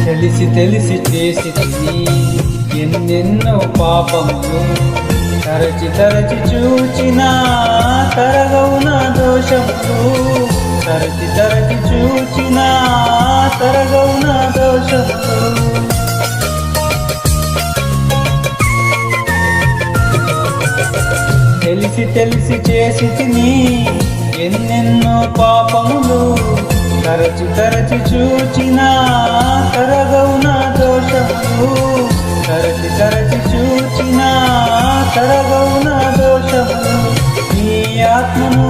తెలిసి తెలిసి చేసి తిని ఎన్నెన్నో పాపములు తరచి తరచి చూచినా తరగవు నా దోషములు. తరచి తరచి చూచినా తరగవు నా దోషములు. తెలిసి తెలిసి చేసి తిని ఎన్నెన్నో పాపములు తరచి తరచి చూచినా తరగవు నా దోషములు. తరచి తరచి చూచినా తరగవు నా దోషములు. నీ ఆత్మను